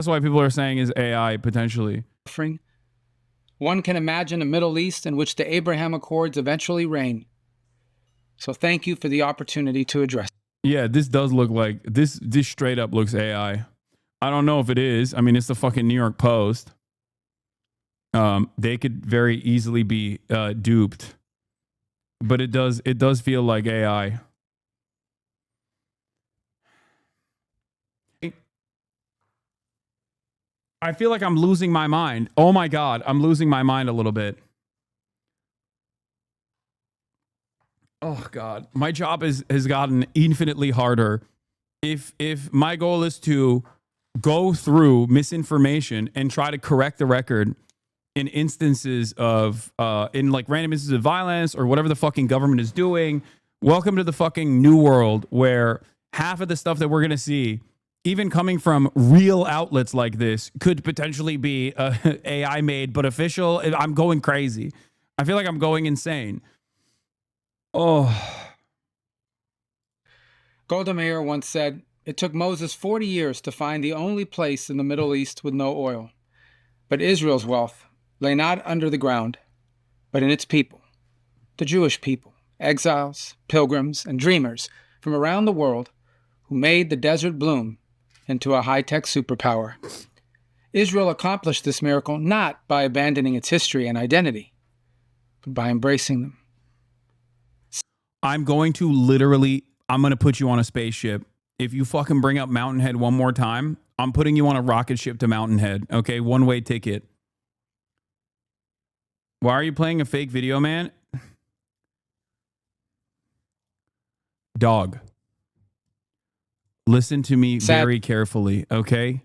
That's why people are saying is AI potentially. One can imagine a Middle East in which the Abraham Accords eventually reign. So thank you for the opportunity to address. Yeah, this does look like this straight up looks AI. I don't know if it is. I mean, it's the fucking New York Post. They could very easily be duped. But it does feel like AI. I feel like I'm losing my mind. Oh my God, I'm losing my mind a little bit. Oh God, my job has gotten infinitely harder. If my goal is to go through misinformation and try to correct the record in instances of in like random instances of violence or whatever the fucking government is doing, welcome to the fucking new world where half of the stuff that we're gonna see, even coming from real outlets like this, could potentially be AI made but official. I'm going crazy. I feel like I'm going insane. Oh. Golda Meir once said, "It took Moses 40 years to find the only place in the Middle East with no oil. But Israel's wealth lay not under the ground, but in its people, the Jewish people, exiles, pilgrims, and dreamers from around the world who made the desert bloom into a high-tech superpower." Israel accomplished this miracle not by abandoning its history and identity, but by embracing them. I'm going to put you on a spaceship. If you fucking bring up Mountain Head one more time, I'm putting you on a rocket ship to Mountain Head. Okay, one-way ticket. Why are you playing a fake video, man? Dog. Listen to me very carefully, okay?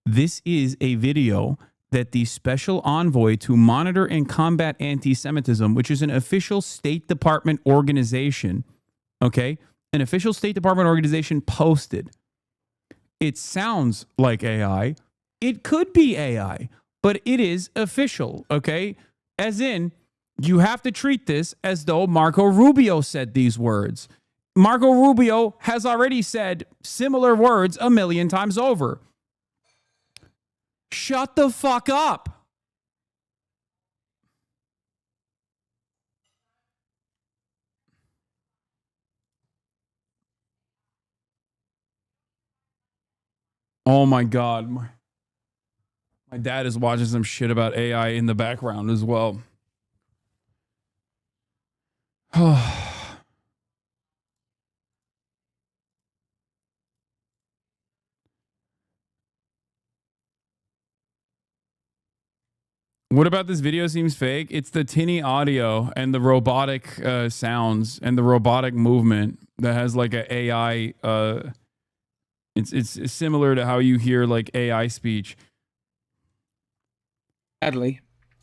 This is a video that the Special Envoy to Monitor and Combat Anti-Semitism, which is an official State Department organization, okay? An official State Department organization posted. It sounds like AI. It could be AI, but it is official, okay? As in, you have to treat this as though Marco Rubio said these words. Marco Rubio has already said similar words 1,000,000 times over. Shut the fuck up. Oh my God. My dad is watching some shit about AI in the background as well. What about this video seems fake? It's the tinny audio and the robotic sounds and the robotic movement that has like an AI. It's similar to how you hear like AI speech. Sadly,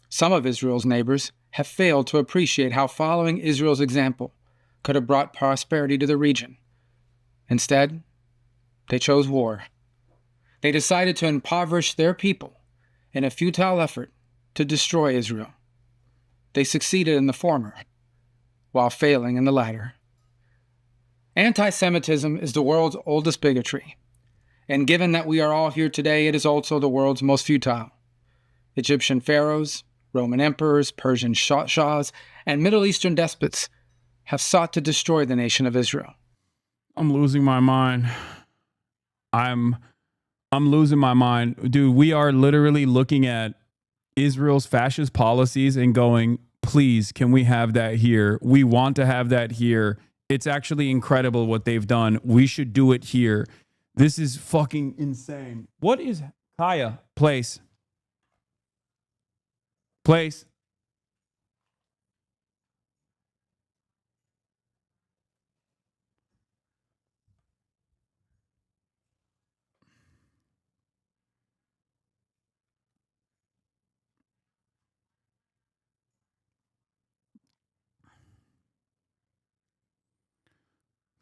some of Israel's neighbors have failed to appreciate how following Israel's example could have brought prosperity to the region. Instead, they chose war. They decided to impoverish their people in a futile effort to destroy Israel. They succeeded in the former, while failing in the latter. Anti-Semitism is the world's oldest bigotry, and given that we are all here today, it is also the world's most futile. Egyptian pharaohs, Roman emperors, Persian shahs, and Middle Eastern despots have sought to destroy the nation of Israel. I'm losing my mind. I'm losing my mind. Dude, we are literally looking at Israel's fascist policies and going, please, can we have that here? We want to have that here. It's actually incredible what they've done. We should do it here. This is fucking insane. What is Kaya? Place.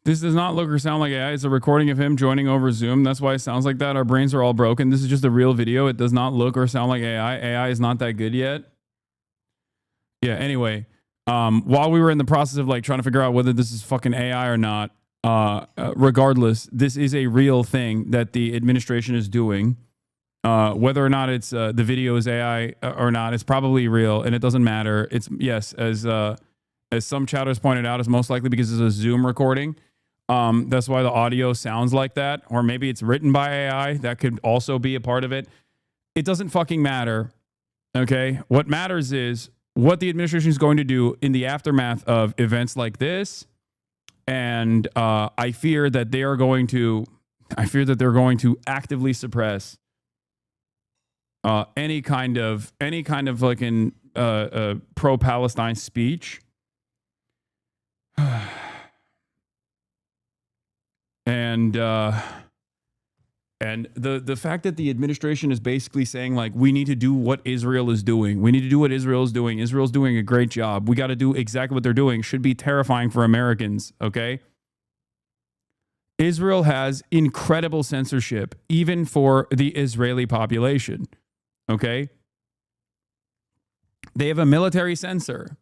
This does not look or sound like AI. It's a recording of him joining over Zoom. That's why it sounds like that. Our brains are all broken. This is just a real video. It does not look or sound like AI. AI is not that good yet. Yeah, anyway. While we were in the process of like trying to figure out whether this is fucking AI or not, regardless, this is a real thing that the administration is doing. Whether or not it's the video is AI or not, it's probably real, and it doesn't matter. It's yes, as some chatters pointed out, it's most likely because it's a Zoom recording. That's why the audio sounds like that, or maybe it's written by AI. That could also be a part of it. It doesn't fucking matter. Okay, what matters is what the administration is going to do in the aftermath of events like this, and I fear that they're going to actively suppress any kind of like an pro-Palestine speech. And the fact that the administration is basically saying, like, we need to do what Israel is doing. We need to do what Israel is doing. Israel's doing a great job. We got to do exactly what they're doing. Should be terrifying for Americans, okay? Israel has incredible censorship, even for the Israeli population, okay? They have a military censor.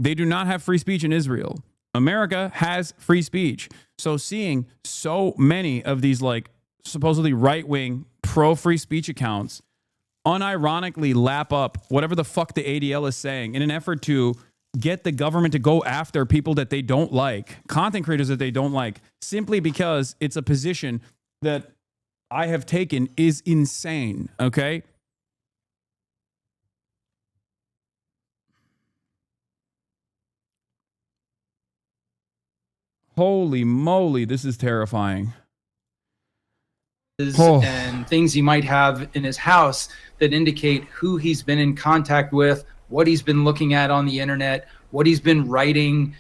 They do not have free speech in Israel. America has free speech. So seeing so many of these, like, supposedly right-wing pro-free speech accounts unironically lap up whatever the fuck the ADL is saying in an effort to get the government to go after people that they don't like, content creators that they don't like, simply because it's a position that I have taken, is insane, okay? Holy moly, this is terrifying. And things he might have in his house that indicate who he's been in contact with, what he's been looking at on the internet, what he's been writing,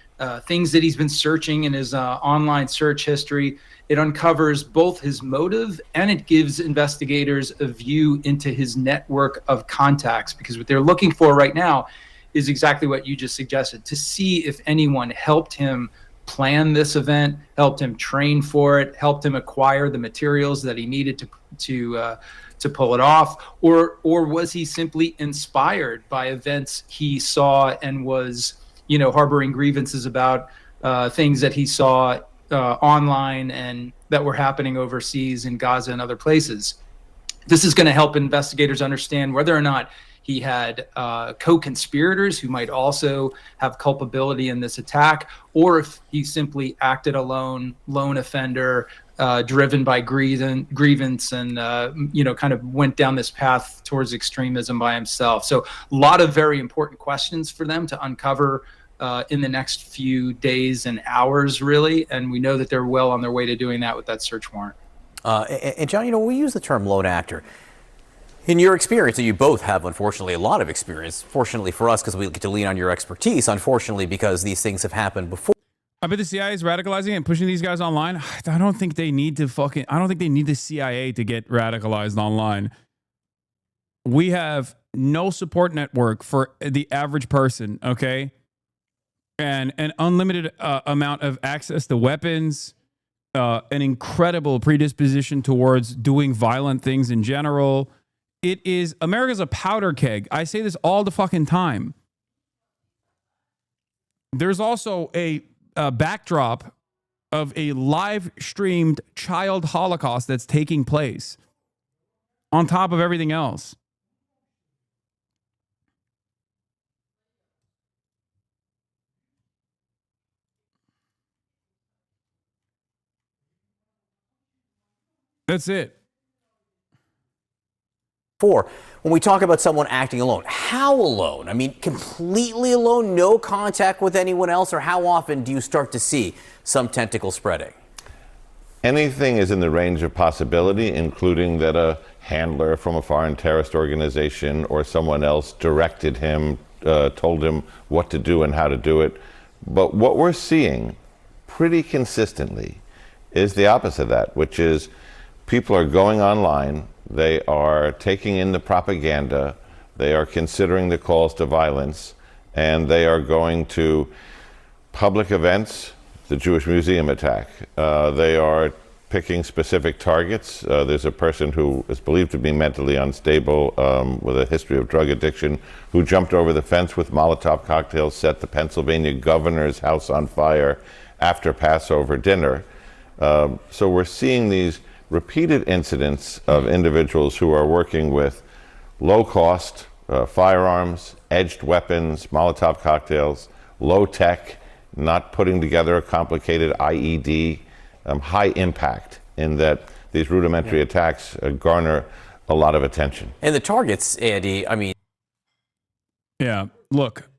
things that he's been searching in his online search history. It uncovers both his motive and it gives investigators a view into his network of contacts, because what they're looking for right now is exactly what you just suggested, to see if anyone helped him plan this event, helped him train for it, helped him acquire the materials that he needed to pull it off, or was he simply inspired by events he saw and was, harboring grievances about things that he saw online and that were happening overseas in Gaza and other places. This is going to help investigators understand whether or not he had co-conspirators who might also have culpability in this attack, or if he simply acted alone, lone offender, driven by grievance and, kind of went down this path towards extremism by himself. So a lot of very important questions for them to uncover in the next few days and hours, really. And we know that they're well on their way to doing that with that search warrant. And John, we use the term lone actor. In your experience, and you both have, unfortunately, a lot of experience, fortunately for us, because we get to lean on your expertise, unfortunately, because these things have happened before. I bet the CIA is radicalizing and pushing these guys online. I don't think they need the CIA to get radicalized online. We have no support network for the average person, okay? And an unlimited amount of access to weapons, an incredible predisposition towards doing violent things in general. America's a powder keg. I say this all the fucking time. There's also a backdrop of a live streamed child Holocaust that's taking place on top of everything else. That's it. When we talk about someone acting alone, how alone? I mean, completely alone, no contact with anyone else, or how often do you start to see some tentacle spreading? Anything is in the range of possibility, including that a handler from a foreign terrorist organization or someone else directed him, told him what to do and how to do it. But what we're seeing pretty consistently is the opposite of that, which is people are going online. They are taking in the propaganda, they are considering the calls to violence, and they are going to public events, the Jewish Museum attack. They are picking specific targets. There's a person who is believed to be mentally unstable with a history of drug addiction who jumped over the fence with Molotov cocktails, set the Pennsylvania governor's house on fire after Passover dinner. So we're seeing these repeated incidents of individuals who are working with low-cost firearms, edged weapons, Molotov cocktails, low-tech, not putting together a complicated IED, high impact in that these rudimentary attacks garner a lot of attention. And the targets, Andy, I mean... Yeah, look.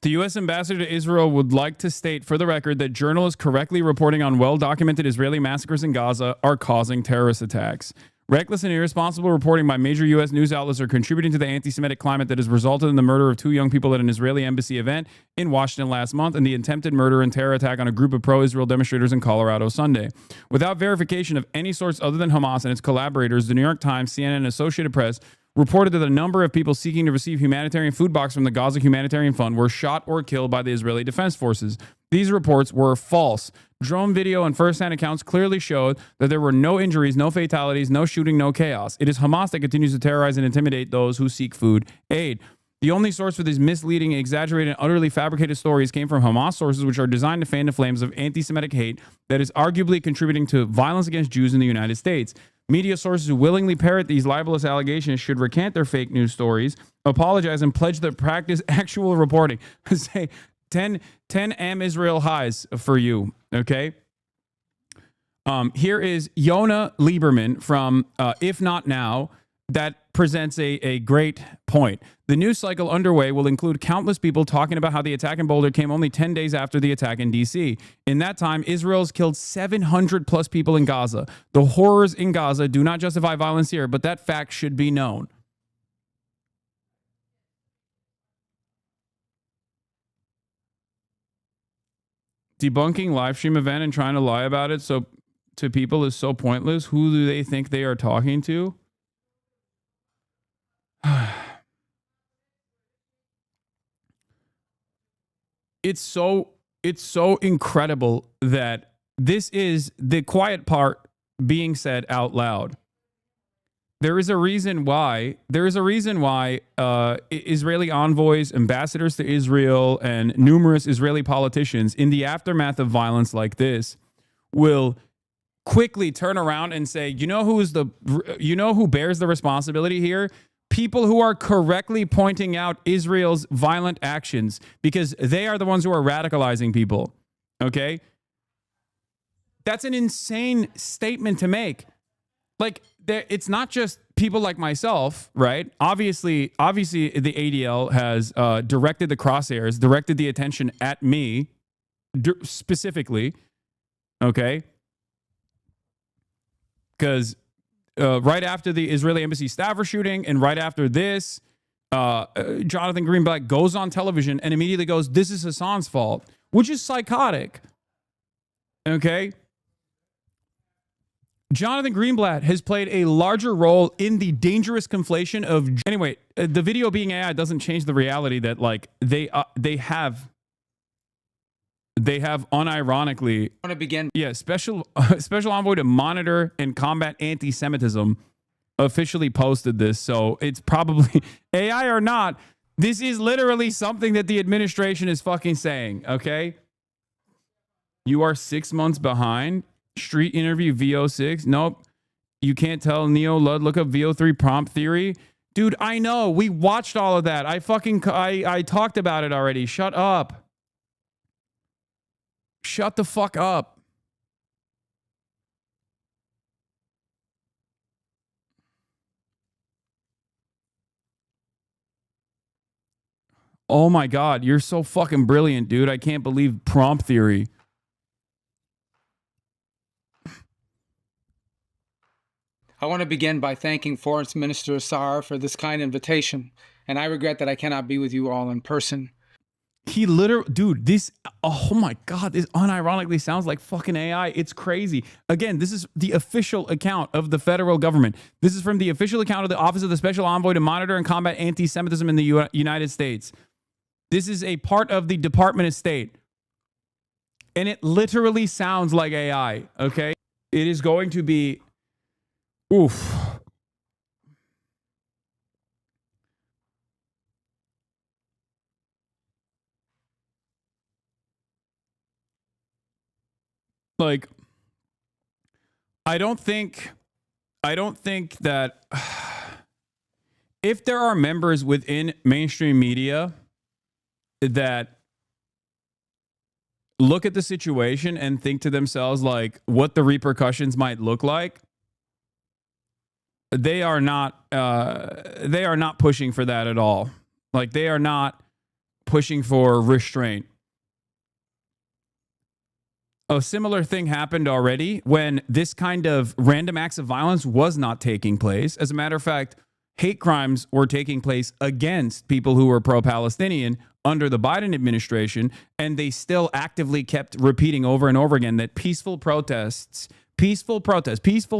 The U.S. ambassador to Israel would like to state for the record that journalists correctly reporting on well-documented Israeli massacres in Gaza are causing terrorist attacks. Reckless and irresponsible reporting by major U.S. news outlets are contributing to the anti-Semitic climate that has resulted in the murder of 2 young people at an Israeli embassy event in Washington last month and the attempted murder and terror attack on a group of pro-Israel demonstrators in Colorado Sunday. Without verification of any source other than Hamas and its collaborators, the New York Times, CNN, and Associated Press reported that a number of people seeking to receive humanitarian food box from the Gaza Humanitarian Fund were shot or killed by the Israeli Defense Forces. These reports were false. Drone video and first-hand accounts clearly showed that there were no injuries, no fatalities, no shooting, no chaos. It is Hamas that continues to terrorize and intimidate those who seek food aid. The only source for these misleading, exaggerated, and utterly fabricated stories came from Hamas sources, which are designed to fan the flames of anti-Semitic hate that is arguably contributing to violence against Jews in the United States. Media sources who willingly parrot these libelous allegations should recant their fake news stories, apologize, and pledge to practice actual reporting. Say 10 Am Israel highs for you, okay? Here is Yona Lieberman from If Not Now that presents a great point. The news cycle underway will include countless people talking about how the attack in Boulder came only 10 days after the attack in D.C. In that time, Israel's killed 700 plus people in Gaza. The horrors in Gaza do not justify violence here, but that fact should be known. Debunking live stream event and trying to lie about it so to people is so pointless. Who do they think they are talking to? It's so incredible that this is the quiet part being said out loud. There is a reason why Israeli envoys, ambassadors to Israel, and numerous Israeli politicians in the aftermath of violence like this will quickly turn around and say, you know who bears the responsibility here? People who are correctly pointing out Israel's violent actions, because they are the ones who are radicalizing people. Okay? That's an insane statement to make. Like, it's not just people like myself, right? Obviously, the ADL has directed the crosshairs, directed the attention at me specifically. Okay? Because right after the Israeli embassy staffer shooting and right after this, Jonathan Greenblatt goes on television and immediately goes, this is Hassan's fault, which is psychotic. Okay? Jonathan Greenblatt has played a larger role in the dangerous conflation of... Anyway, the video being AI doesn't change the reality that, like, they have unironically... I want to begin. Yeah, special envoy to monitor and combat anti-Semitism officially posted this. So it's probably AI or not. This is literally something that the administration is fucking saying. Okay, you are 6 months behind. Street interview VO6. Nope, you can't tell. Neo Lud, look up VO3 prompt theory. Dude, I know. We watched all of that. I talked about it already. Shut up. Shut the fuck up. Oh my God, you're so fucking brilliant, dude. I can't believe prompt theory. I want to begin by thanking Foreign Minister Saar for this kind invitation, and I regret that I cannot be with you all in person. He literally, dude, this, oh my God, this unironically sounds like fucking AI. It's crazy. Again, this is the official account of the federal government. This is from the official account of the Office of the Special Envoy to Monitor and Combat Anti-Semitism in the United States. This is a part of the Department of State. And it literally sounds like AI, okay? It is going to be, oof. Like, I don't think that if there are members within mainstream media that look at the situation and think to themselves like what the repercussions might look like, they are not pushing for that at all. Like, they are not pushing for restraint. A similar thing happened already when this kind of random acts of violence was not taking place. As a matter of fact, hate crimes were taking place against people who were pro-Palestinian under the Biden administration, and they still actively kept repeating over and over again that peaceful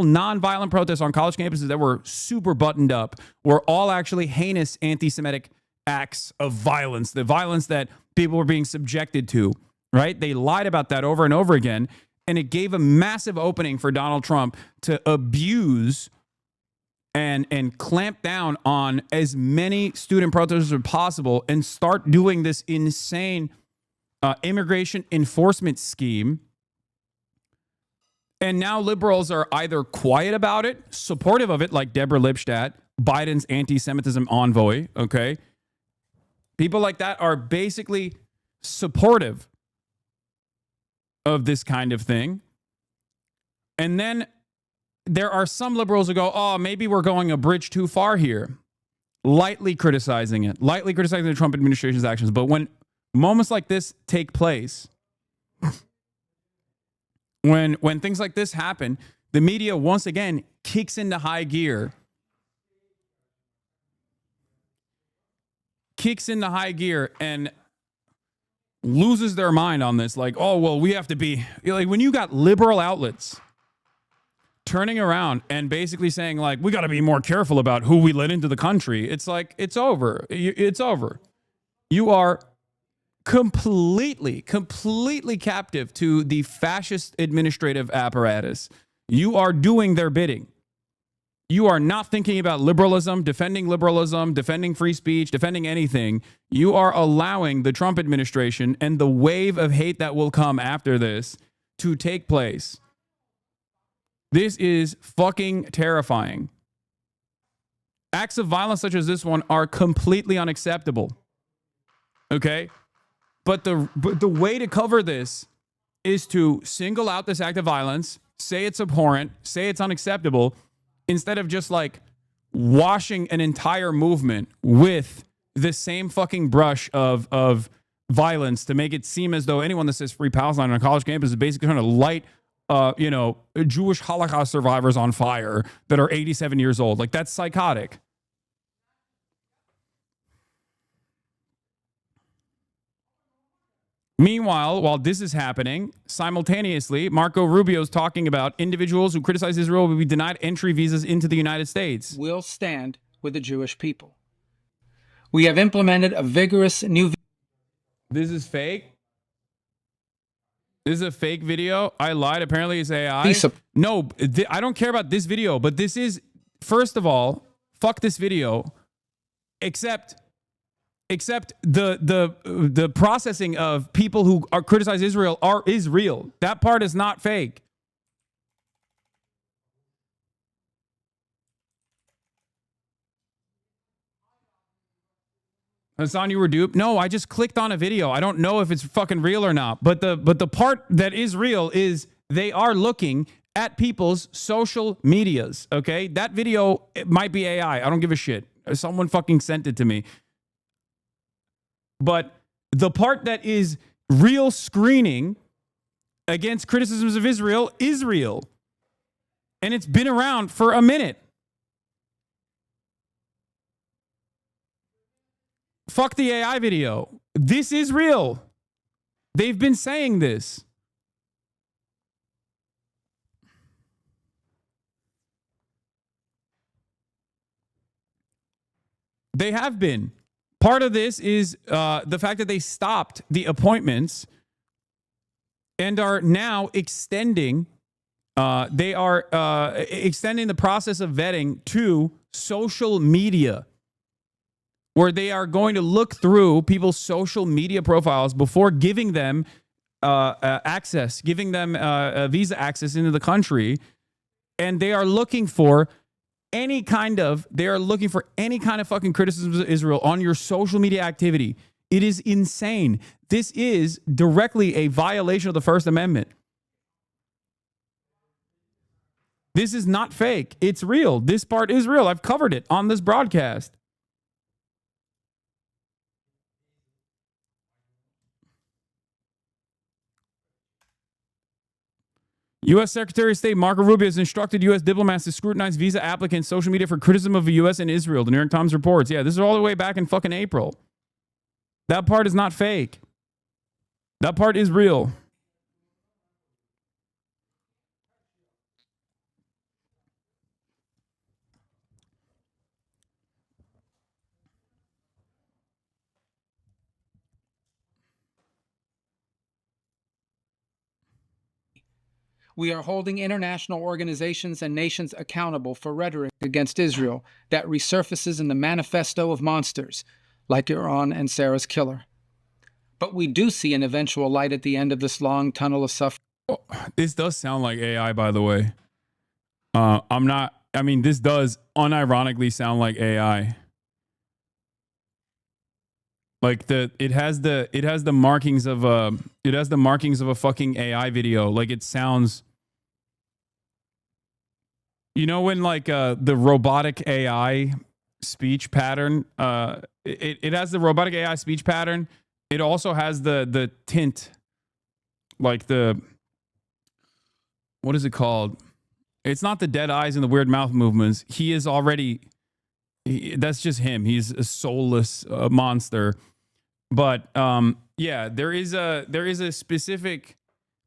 non-violent protests on college campuses that were super buttoned up were all actually heinous anti-Semitic acts of violence, the violence that people were being subjected to. Right? They lied about that over and over again, and it gave a massive opening for Donald Trump to abuse and clamp down on as many student protesters as possible and start doing this insane immigration enforcement scheme. And now liberals are either quiet about it, supportive of it, like Deborah Lipstadt, Biden's anti-Semitism envoy, okay? People like that are basically supportive of this kind of thing. And then there are some liberals who go, oh, maybe we're going a bridge too far here. Lightly criticizing the Trump administration's actions. But when moments like this take place, when things like this happen, the media once again kicks into high gear. And loses their mind on this. Like, oh, well, we have to be like, when you got liberal outlets turning around and basically saying like, we got to be more careful about who we let into the country. It's like, it's over. It's over. You are completely captive to the fascist administrative apparatus. You are doing their bidding. You are not thinking about liberalism, defending free speech, defending anything. You are allowing the Trump administration and the wave of hate that will come after this to take place. This is fucking terrifying. Acts of violence such as this one are completely unacceptable. Okay? But the way to cover this is to single out this act of violence, say it's abhorrent, say it's unacceptable, instead of just like washing an entire movement with the same fucking brush of violence to make it seem as though anyone that says free Palestine on a college campus is basically trying to light, Jewish Holocaust survivors on fire that are 87 years old. Like, that's psychotic. Meanwhile, while this is happening, simultaneously, Marco Rubio is talking about individuals who criticize Israel will be denied entry visas into the United States. We'll stand with the Jewish people. We have implemented a vigorous new... This is fake? This is a fake video? I lied. Apparently it's AI. No, I don't care about this video, but this is, first of all, fuck this video, except the processing of people who are criticize Israel is real. That part is not fake. Hassan, you were duped? No, I just clicked on a video. I don't know if it's fucking real or not. But the part that is real is they are looking at people's social medias. Okay, that video, it might be AI. I don't give a shit. Someone fucking sent it to me. But the part that is real screening against criticisms of Israel is real. And it's been around for a minute. Fuck the AI video. This is real. They've been saying this. They have been. Part of this is the fact that they stopped the appointments and are now extending. They are extending the process of vetting to social media, where they are going to look through people's social media profiles before giving them access, giving them visa access into the country. and they are looking for any kind of fucking criticism of Israel on your social media activity. It is insane. This is directly a violation of the First Amendment. This is not fake. It's real. This part is real. I've covered it on this broadcast. U.S. Secretary of State Marco Rubio has instructed U.S. diplomats to scrutinize visa applicants' social media for criticism of the U.S. and Israel. The New York Times reports. Yeah, this is all the way back in fucking April. That part is not fake. That part is real. We are holding international organizations and nations accountable for rhetoric against Israel that resurfaces in the manifesto of monsters, like Iran and Sarah's killer. But we do see an eventual light at the end of this long tunnel of suffering. Oh, this does sound like AI, by the way. This does unironically sound like AI. Like it has the markings of a fucking AI video. Like it sounds, when like the robotic AI speech pattern, it has the robotic AI speech pattern. It also has the tint, like what is it called? It's not the dead eyes and the weird mouth movements. He is already, that's just him. He's a soulless monster. But yeah, there is a specific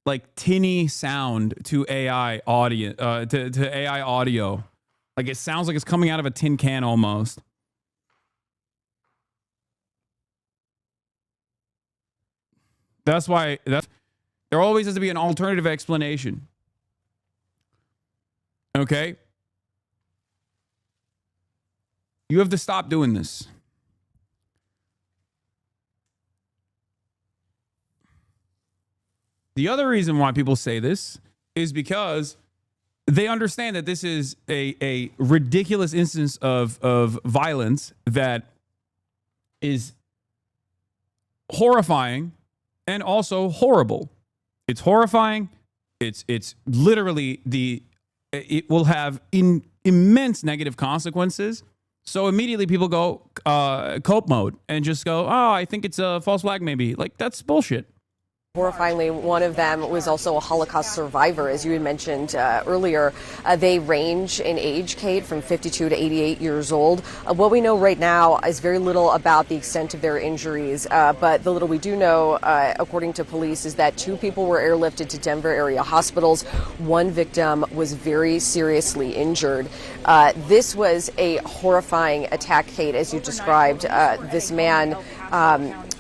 like tinny sound to AI audio, to AI audio. Like it sounds like it's coming out of a tin can almost. That's why there always has to be an alternative explanation. Okay? You have to stop doing this. The other reason why people say this is because they understand that this is a ridiculous instance of violence that is horrifying and also horrible. It's horrifying. It's literally it will have immense negative consequences. So immediately people go cope mode and just go, oh, I think it's a false flag maybe. Like that's bullshit. Horrifyingly, one of them was also a Holocaust survivor, as you had mentioned earlier. They range in age, Kate, from 52 to 88 years old. What we know right now is very little about the extent of their injuries, but the little we do know, according to police, is that 2 people were airlifted to Denver area hospitals. 1 victim was very seriously injured. This was a horrifying attack, Kate, as you described. This man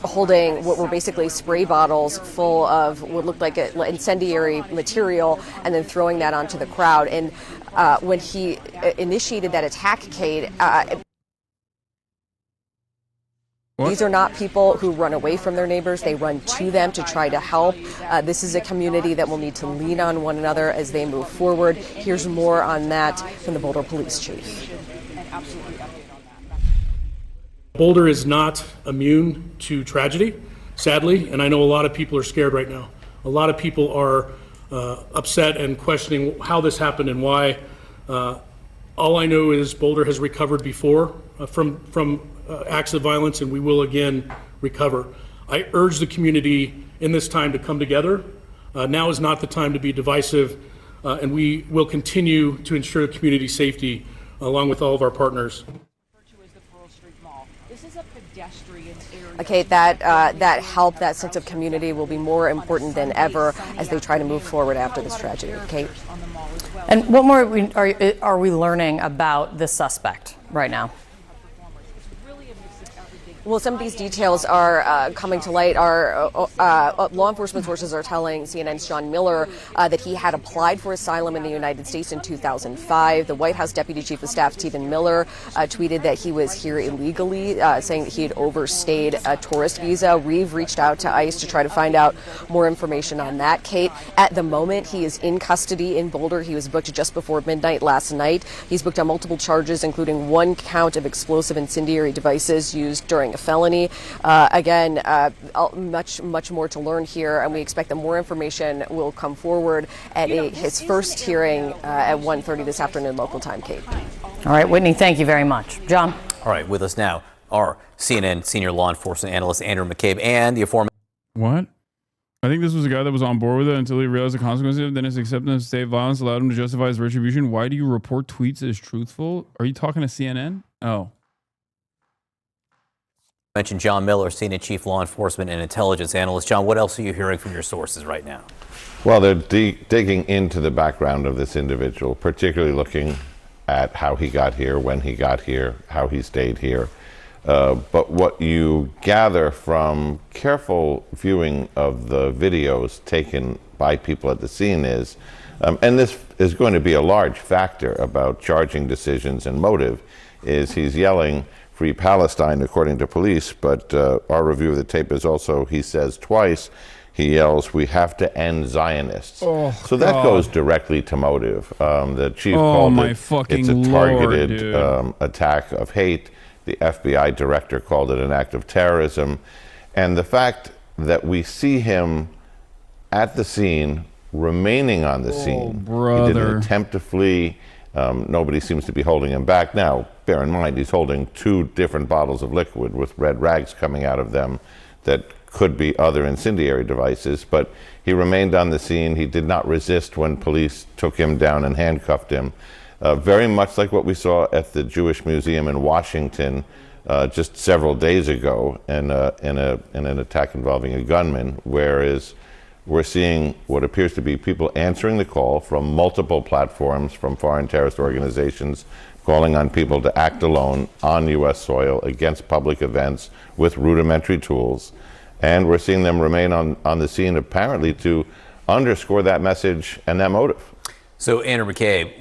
holding what were basically spray bottles full of what looked like incendiary material and then throwing that onto the crowd. And when he initiated that attack, Kate, these are not people who run away from their neighbors. They run to them to try to help. This is a community that will need to lean on one another as they move forward. Here's more on that from the Boulder Police Chief. Boulder is not immune to tragedy, sadly, and I know a lot of people are scared right now. A lot of people are upset and questioning how this happened and why. All I know is Boulder has recovered before from acts of violence, and we will again recover. I urge the community in this time to come together. Now is not the time to be divisive, and we will continue to ensure community safety along with all of our partners. Okay, that help, that sense of community will be more important than ever as they try to move forward after this tragedy. Kate? And what more are we learning about this suspect right now? Well, some of these details are coming to light. Our law enforcement sources are telling CNN's John Miller that he had applied for asylum in the United States in 2005. The White House Deputy Chief of Staff Stephen Miller tweeted that he was here illegally, saying that he had overstayed a tourist visa. We've reached out to ICE to try to find out more information on that, Kate. At the moment, he is in custody in Boulder. He was booked just before midnight last night. He's booked on multiple charges, including 1 count of explosive incendiary devices used during a felony. Again, much more to learn here, and we expect that more information will come forward at his first hearing at 1:30 this afternoon local time, Kate. All right, Whitney, thank you very much. John? All right, with us now are CNN senior law enforcement analyst Andrew McCabe and the aforementioned. What? I think this was a guy that was on board with it until he realized the consequences of it. Then his acceptance of state violence allowed him to justify his retribution. Why do you report tweets as truthful? Are you talking to CNN? Oh. Mentioned John Miller, CNN chief law enforcement and intelligence analyst. John, what else are you hearing from your sources right now? Well, they're digging into the background of this individual, particularly looking at how he got here, when he got here, how he stayed here. But what you gather from careful viewing of the videos taken by people at the scene is, and this is going to be a large factor about charging decisions and motive, is he's yelling, "Free Palestine," according to police, but our review of the tape is also, he says twice, he yells, "We have to end Zionists." Oh, so that God. goes directly to motive. The chief Oh, called my it, fucking it's a targeted Lord, attack of hate. The FBI director called it an act of terrorism. And the fact that we see him at the scene, remaining on the scene. Brother. He did an attempt to flee. Nobody seems to be holding him back. Now, bear in mind, he's holding 2 different bottles of liquid with red rags coming out of them that could be other incendiary devices, but he remained on the scene. He did not resist when police took him down and handcuffed him. Very much like what we saw at the Jewish Museum in Washington just several days ago in an attack involving a gunman, whereas we're seeing what appears to be people answering the call from multiple platforms from foreign terrorist organizations, calling on people to act alone on U.S. soil against public events with rudimentary tools. And we're seeing them remain on the scene apparently to underscore that message and that motive. So, Andrew McCabe,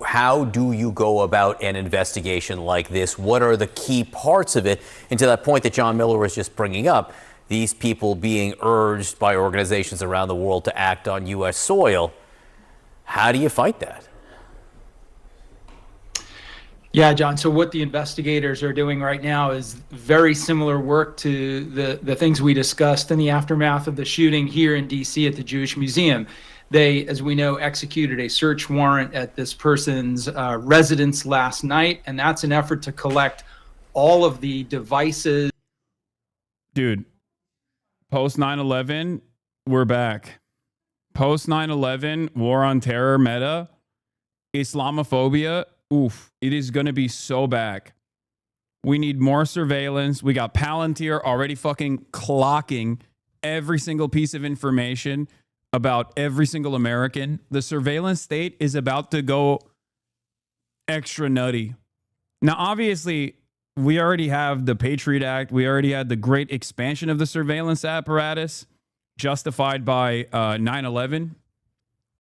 how do you go about an investigation like this? What are the key parts of it? And to that point that John Miller was just bringing up, these people being urged by organizations around the world to act on U.S. soil, how do you fight that? Yeah, John. So what the investigators are doing right now is very similar work to the things we discussed in the aftermath of the shooting here in D.C. at the Jewish Museum. They, as we know, executed a search warrant at this person's residence last night, and that's an effort to collect all of the devices. Dude, post 9/11, we're back. Post 9/11, war on terror meta, Islamophobia, oof, it is going to be so back. We need more surveillance. We got Palantir already fucking clocking every single piece of information about every single American. The surveillance state is about to go extra nutty. Now, obviously, we already have the Patriot Act. We already had the great expansion of the surveillance apparatus justified by 9/11